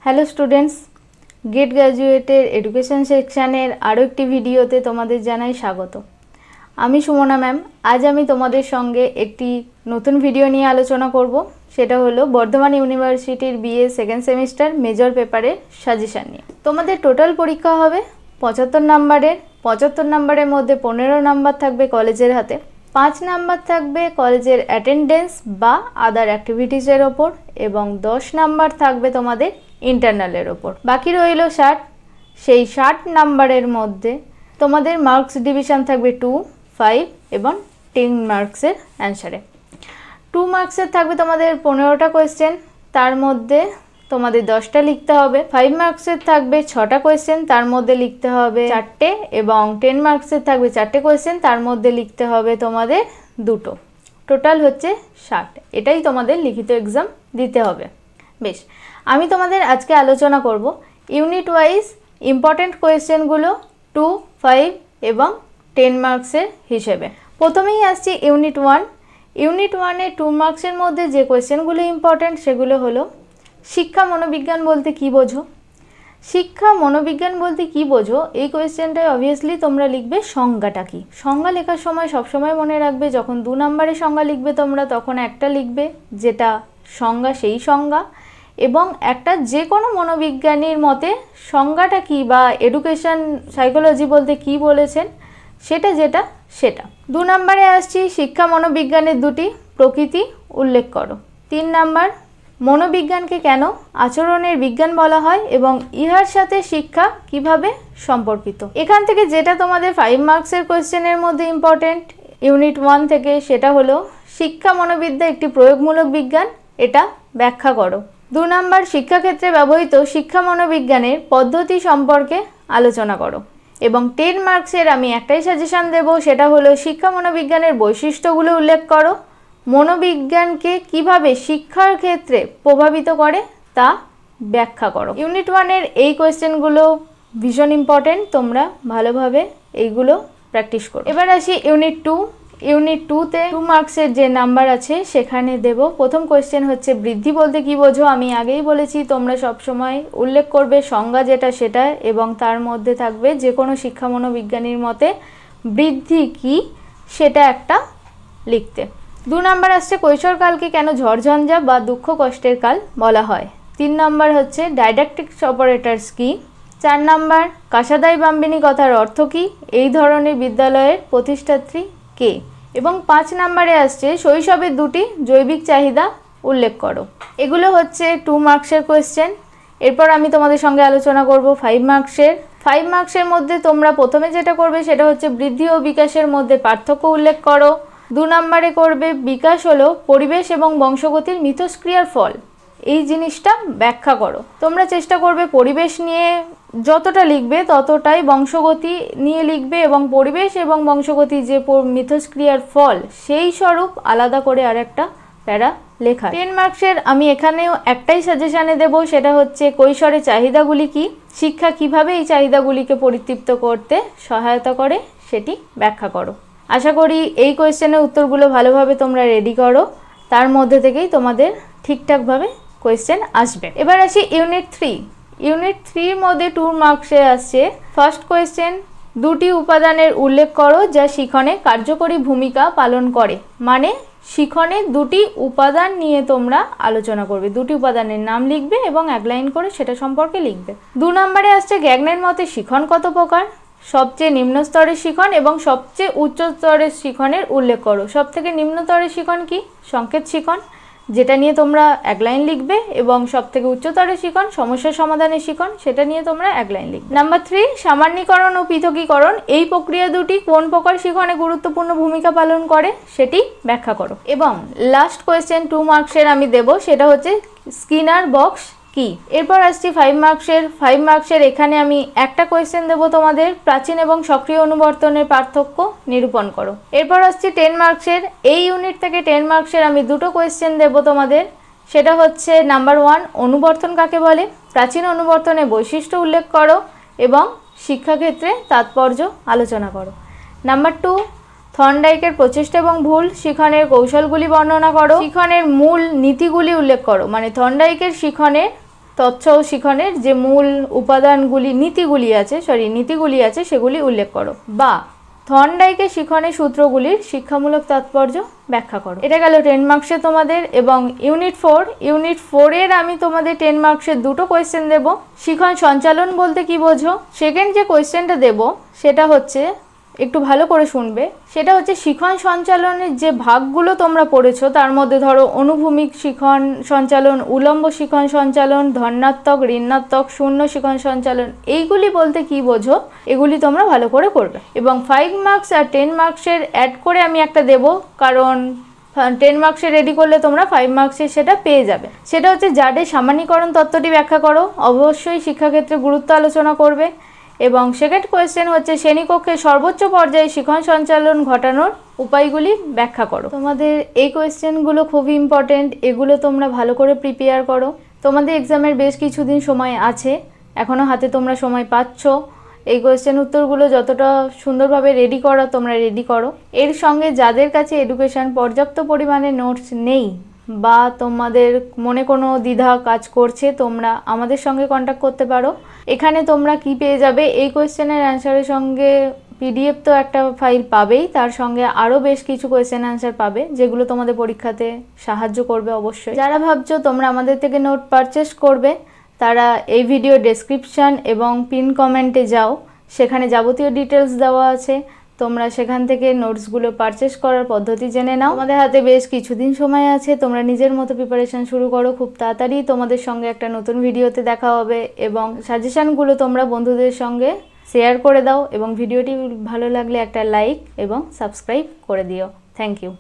Hello students, gate গ্র্যাজুয়েটের education সেকশানের আরও একটি ভিডিওতে তোমাদের জানাই স্বাগত। আমি সুমনা ম্যাম। আজ আমি তোমাদের সঙ্গে একটি নতুন ভিডিও নিয়ে আলোচনা করব। সেটা হলো বর্ধমান ইউনিভার্সিটির বিএ সেকেন্ড সেমিস্টার মেজর পেপারের সাজেশান নিয়ে। তোমাদের টোটাল পরীক্ষা হবে 75 নাম্বারের। 75 নাম্বারের মধ্যে 15 নাম্বার থাকবে কলেজের হাতে, 5 নাম্বার থাকবে কলেজের অ্যাটেন্ডেন্স বা আদার অ্যাক্টিভিটিসের ওপর, এবং 10 নাম্বার থাকবে তোমাদের ইন্টারনালের ওপর। বাকি রইল 60। সেই 60 নাম্বারের মধ্যে তোমাদের মার্কস ডিভিশন থাকবে 2, 5 এবং 10 মার্কসের অ্যান্সারে। 2 মার্কসের থাকবে তোমাদের 15টা কোয়েশ্চেন, তার মধ্যে তোমাদের 10টা লিখতে হবে। 5 মার্কসের থাকবে 6টা কোয়েশ্চেন, তার মধ্যে লিখতে হবে 4টে, এবং 10 মার্কসের থাকবে 4টে কোয়েশ্চেন, তার মধ্যে লিখতে হবে তোমাদের 2টো। টোটাল হচ্ছে 60। এটাই তোমাদের লিখিত এক্সাম দিতে হবে। বেশ, আমি তোমাদের আজকে আলোচনা করব ইউনিট ওয়াইজ ইম্পর্টেন্ট কোয়েশ্চেনগুলো 2, 5 এবং 10 মার্কসের হিসেবে। প্রথমেই আসছি ইউনিট 1। ইউনিট 1-এ 2 মার্কসের মধ্যে যে কোয়েশ্চেনগুলো ইম্পর্টেন্ট সেগুলো হলো শিক্ষা মনোবিজ্ঞান বলতে কী বোঝো। শিক্ষা মনোবিজ্ঞান বলতে কী বোঝো, এই কোয়েশ্চেনটায় অবভিয়াসলি তোমরা লিখবে সংজ্ঞাটা কী। সংজ্ঞা লেখার সময় সবসময় মনে রাখবে, যখন 2 নম্বরে সংজ্ঞা লিখবে তোমরা, তখন একটা লিখবে যেটা সংজ্ঞা, সেই সংজ্ঞা, এবং একটা যে কোনো মনোবিজ্ঞানীর মতে সংজ্ঞাটা কী বা এডুকেশন সাইকোলজি বলতে কী বলেছেন সেটা। 2 নম্বরে আসছি শিক্ষা মনোবিজ্ঞানের 2টি প্রকৃতি উল্লেখ করো। 3 নাম্বার মনোবিজ্ঞানকে কেন আচরণের বিজ্ঞান বলা হয় এবং ইহার সাথে শিক্ষা কিভাবে সম্পর্কিত। এখান থেকে যেটা তোমাদের 5 মার্কসের কোয়েশ্চেনের মধ্যে ইম্পর্টেন্ট ইউনিট 1 থেকে, সেটা হলো শিক্ষা মনোবিদ্যা একটি প্রয়োগমূলক বিজ্ঞান, এটা ব্যাখ্যা করো। 2 নাম্বার শিক্ষাক্ষেত্রে ব্যবহৃত শিক্ষা মনোবিজ্ঞানের পদ্ধতি সম্পর্কে আলোচনা করো। এবং 10 মার্কসের আমি একটাই সাজেশান দেব, সেটা হলো শিক্ষা মনোবিজ্ঞানের বৈশিষ্ট্যগুলো উল্লেখ করো, মনোবিজ্ঞানকে কিভাবে শিক্ষার ক্ষেত্রে প্রভাবিত করে তা ব্যাখ্যা করো। ইউনিট 1-এর এই কোয়েশ্চেনগুলো ভীষণ ইম্পর্টেন্ট, তোমরা ভালোভাবে এইগুলো প্র্যাকটিস করো। এবার আসি ইউনিট 2। ইউনিট 2-তে 2 মার্কসের যে নাম্বার আছে সেখানে দেব। প্রথম কোয়েশ্চেন হচ্ছে বৃদ্ধি বলতে কী বোঝো। আমি আগেই বলেছি তোমরা সবসময় উল্লেখ করবে সংজ্ঞা যেটা সেটা, এবং তার মধ্যে থাকবে যে কোনো শিক্ষা মনোবিজ্ঞানীর মতে বৃদ্ধি কি সেটা একটা লিখতে। 2 নাম্বার আসছে কৈশোরকালকে কেন ঝড়ঝঞ্ঝা বা দুঃখ কষ্টের কাল বলা হয়। 3 নাম্বার হচ্ছে ডাইডাকটিক্স অপারেটরস কি। 4 নাম্বার কাসাদাই বাম্বিনী কথার অর্থ কী, এই ধরনের বিদ্যালয়ের প্রতিষ্ঠাত্রী কে। এবং 5 নাম্বারে আসছে শৈশবের 2টি জৈবিক চাহিদা উল্লেখ করো। এগুলো হচ্ছে 2 মার্কসের কোয়েশ্চেন। এরপর আমি তোমাদের সঙ্গে আলোচনা করব 5 মার্কসের। 5 মার্কসের মধ্যে তোমরা প্রথমে যেটা করবে সেটা হচ্ছে বৃদ্ধি ও বিকাশের মধ্যে পার্থক্য উল্লেখ করো। 2 নাম্বারে করবে বিকাশ হলো পরিবেশ এবং বংশগতির মিথস্ক্রিয়ার ফল, এই জিনিসটা ব্যাখ্যা করো। তোমরা চেষ্টা করবে পরিবেশ নিয়ে যতটা লিখবে ততটাই বংশগতি নিয়ে লিখবে, এবং পরিবেশ এবং বংশগতি যে মিথস্ক্রিয়ার ফল সেই স্বরূপ আলাদা করে আর একটা প্যারা লেখা। 10 মার্কসের আমি এখানেও একটাই সাজেশানে দেব, সেটা হচ্ছে কৈশোরের চাহিদাগুলি কি, শিক্ষা কিভাবে এই চাহিদাগুলিকে পরিতৃপ্ত করতে সহায়তা করে সেটি ব্যাখ্যা করো। আশা করি এই কোয়েশ্চেনের উত্তরগুলো ভালোভাবে তোমরা রেডি করো, তার মধ্যে থেকেই তোমাদের ঠিকঠাকভাবে কোয়েশ্চেন আসবে। এবার আসি ইউনিট 3। ইউনিট 3-র মধ্যে 2 মার্কসে আসছে ফার্স্ট কোয়েশ্চেন, 2টি উপাদানের উল্লেখ করো যা শিখনে কার্যকরী ভূমিকা পালন করে। মানে শিখনে 2টি উপাদান নিয়ে তোমরা আলোচনা করবে, 2টি উপাদানের নাম লিখবে এবং 1 লাইন করে সেটা সম্পর্কে লিখবে। 2 নম্বরে আসছে জ্ঞানের মতে শিখন কত প্রকার, সবচেয়ে নিম্ন স্তরের শিখন এবং সবচেয়ে উচ্চ স্তরের শিখনের উল্লেখ করো। সব থেকে নিম্ন স্তরের শিখন কি, সংকেত শিখন, যেটা নিয়ে তোমরা 1 লাইন লিখবে, এবং সব থেকে উচ্চতরের শিখন সমস্যা সমাধানের শিখন, সেটা নিয়ে তোমরা 1 লাইন লিখবে। নাম্বার 3 সামান্যীকরণ ও পৃথকীকরণ, এই প্রক্রিয়া দুটি কোন প্রকার শিখনে গুরুত্বপূর্ণ ভূমিকা পালন করে সেটি ব্যাখ্যা করো। এবং লাস্ট কোয়েশ্চেন 2 মার্কসের আমি দেব, সেটা হচ্ছে স্কিনার বক্স কি। এরপর আসছি 5 মার্কসের। 5 মার্কসের এখানে আমি একটা কোয়েশ্চেন দেবো তোমাদের, প্রাচীন এবং সক্রিয় অনুবর্তনের পার্থক্য নিরূপণ করো। এরপর আসছি 10 মার্কসের। এই ইউনিট থেকে 10 মার্কসের আমি 2টো কোয়েশ্চেন দেবো তোমাদের, সেটা হচ্ছে নাম্বার 1 অনুবর্তন কাকে বলে, প্রাচীন অনুবর্তনের বৈশিষ্ট্য উল্লেখ করো এবং শিক্ষাক্ষেত্রে তাৎপর্য আলোচনা করো। নাম্বার 2 থর্নডাইকের প্রচেষ্টা এবং ভুল শিখনের কৌশলগুলি বর্ণনা করো, শিখনের মূল নীতিগুলি উল্লেখ করো। মানে থর্নডাইকের শিখনের তৎস ও শিখনের যে মূল উপাদানগুলি নীতিগুলি আছে সেগুলি উল্লেখ করো। বা থর্নডাইকের শিখনের সূত্রগুলির শিক্ষামূলক তাৎপর্য ব্যাখ্যা করো। এটা গেল 10 মার্কসে তোমাদের। এবং ইউনিট 4 এর আমি তোমাদের 10 মার্কসের দুটো কোয়েশ্চেন দেব। শিখন সঞ্চালন বলতে কি বোঝো? সেকেন্ড যে কোয়েশ্চেনটা দেব সেটা হচ্ছে, একটু ভালো করে শুনবে, সেটা হচ্ছে শিখন সঞ্চালনের যে ভাগগুলো তোমরা পড়েছো তার মধ্যে ধরো অনুভূমিক শিখন সঞ্চালন, উলম্ব শিখন সঞ্চালন, ধনাত্মক, ঋণাত্মক, শূন্য শিখন সঞ্চালন, এইগুলি বলতে কি বোঝো এগুলি তোমরা ভালো করে করবে। এবং 5 মার্কস আর 10 মার্কসের অ্যাড করে আমি একটা দেব, কারণ 10 মার্কসে রেডি করলে তোমরা 5 মার্কসে সেটা পেয়ে যাবে। সেটা হচ্ছে জাডের সামান্যীকরণ তত্ত্বটি ব্যাখ্যা করো। অবশ্যই শিক্ষাক্ষেত্রে গুরুত্ব আলোচনা করবে। এবং সেকেন্ড কোয়েশ্চেন হচ্ছে শ্রেণীকক্ষের সর্বোচ্চ পর্যায়ে শিখন সঞ্চালন ঘটানোর উপায়গুলি ব্যাখ্যা করো। তোমাদের এই কোয়েশ্চেনগুলো খুবই ইম্পর্টেন্ট, এগুলো তোমরা ভালো করে প্রিপেয়ার করো। তোমাদের এক্সামের বেশ কিছুদিন সময় আছে, এখনও হাতে তোমরা সময় পাচ্ছ। এই কোয়েশ্চেন উত্তরগুলো যতটা সুন্দরভাবে রেডি করো তোমরা রেডি করো। এর সঙ্গে যাদের কাছে এডুকেশন পর্যাপ্ত পরিমাণে নোটস নেই বা তোমাদের মনে কোনো দ্বিধা কাজ করছে, তোমরা আমাদের সঙ্গে কন্ট্যাক্ট করতে পারো। এখানে তোমরা কি পেয়ে যাবে, এই কোয়েশ্চেনের অ্যান্সারের সঙ্গে পিডিএফ তো একটা ফাইল পাবেই, তার সঙ্গে আরও বেশ কিছু কোয়েশ্চেন অ্যান্সার পাবে যেগুলো তোমাদের পরীক্ষাতে সাহায্য করবে অবশ্যই। যারা ভাবছো তোমরা আমাদের থেকে নোট পারচেস করবে, তারা এই ভিডিও ডেসক্রিপশন এবং পিন কমেন্টে যাও, সেখানে যাবতীয় ডিটেলস দেওয়া আছে। তোমরা সেখান থেকে নোটসগুলো পারচেস করার পদ্ধতি জেনে নাও। আমাদের হাতে বেশ কিছুদিন সময় আছে, তোমরা নিজের মতো প্রিপারেশন শুরু করো। খুব তাড়াতাড়ি তোমাদের সঙ্গে একটা নতুন ভিডিওতে দেখা হবে। এবং সাজেশনগুলো তোমরা বন্ধুদের সঙ্গে শেয়ার করে দাও এবং ভিডিওটি ভালো লাগলে একটা লাইক এবং সাবস্ক্রাইব করে দিও। Thank you.